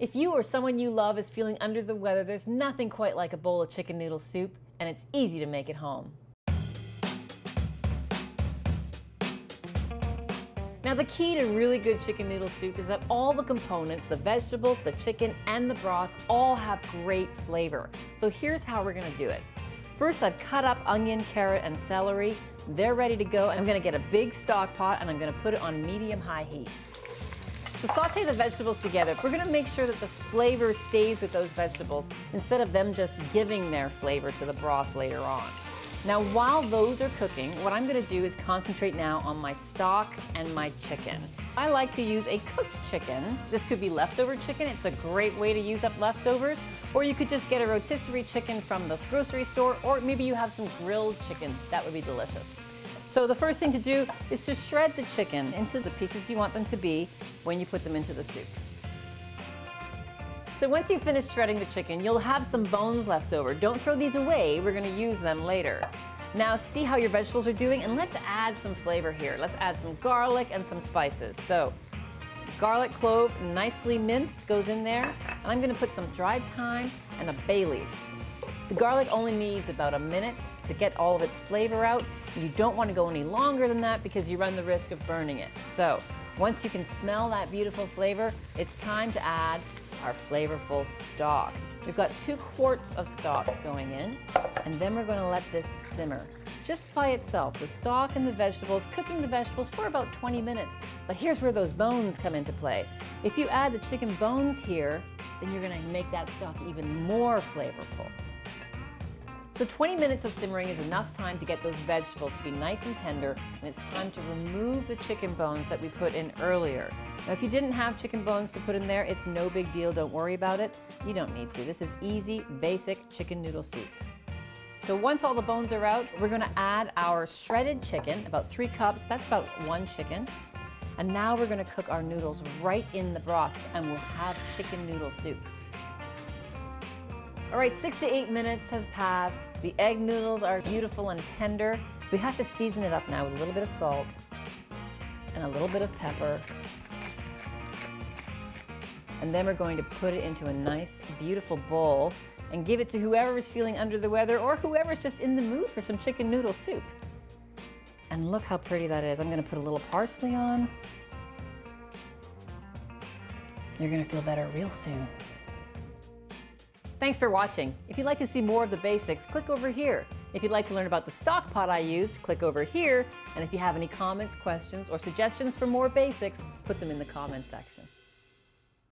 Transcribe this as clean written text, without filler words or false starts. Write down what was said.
If you or someone you love is feeling under the weather, there's nothing quite like a bowl of chicken noodle soup, and it's easy to make at home. Now the key to really good chicken noodle soup is that all the components, the vegetables, the chicken, and the broth all have great flavor. So here's how we're gonna do it. First, I've cut up onion, carrot, and celery. They're ready to go. I'm gonna get a big stock pot and I'm gonna put it on medium-high heat. To saute the vegetables together, we're gonna make sure that the flavor stays with those vegetables instead of them just giving their flavor to the broth later on. Now, while those are cooking, what I'm gonna do is concentrate now on my stock and my chicken. I like to use a cooked chicken. This could be leftover chicken. It's a great way to use up leftovers. Or you could just get a rotisserie chicken from the grocery store, or maybe you have some grilled chicken. That would be delicious. So the first thing to do is to shred the chicken into the pieces you want them to be when you put them into the soup. So once you finish shredding the chicken, you'll have some bones left over. Don't throw these away, we're gonna use them later. Now see how your vegetables are doing, and let's add some flavor here. Let's add some garlic and some spices. So garlic clove, nicely minced, goes in there, and I'm gonna put some dried thyme and a bay leaf. The garlic only needs about a minute to get all of its flavor out. You don't want to go any longer than that because you run the risk of burning it. So once you can smell that beautiful flavor, it's time to add our flavorful stock. We've got 2 quarts of stock going in, and then we're going to let this simmer just by itself, the stock and the vegetables, cooking the vegetables for about 20 minutes. But here's where those bones come into play. If you add the chicken bones here, then you're going to make that stock even more flavorful. So 20 minutes of simmering is enough time to get those vegetables to be nice and tender, and it's time to remove the chicken bones that we put in earlier. Now if you didn't have chicken bones to put in there, it's no big deal, don't worry about it. You don't need to. This is easy, basic chicken noodle soup. So once all the bones are out, we're gonna add our shredded chicken, about 3 cups, that's about 1 chicken. And now we're gonna cook our noodles right in the broth, and we'll have chicken noodle soup. All right, 6 to 8 minutes has passed. The egg noodles are beautiful and tender. We have to season it up now with a little bit of salt and a little bit of pepper. And then we're going to put it into a nice, beautiful bowl and give it to whoever is feeling under the weather or whoever's just in the mood for some chicken noodle soup. And look how pretty that is. I'm gonna put a little parsley on. You're gonna feel better real soon. Thanks for watching. If you'd like to see more of the basics, click over here. If you'd like to learn about the stock pot I used, click over here. And if you have any comments, questions, or suggestions for more basics, put them in the comments section.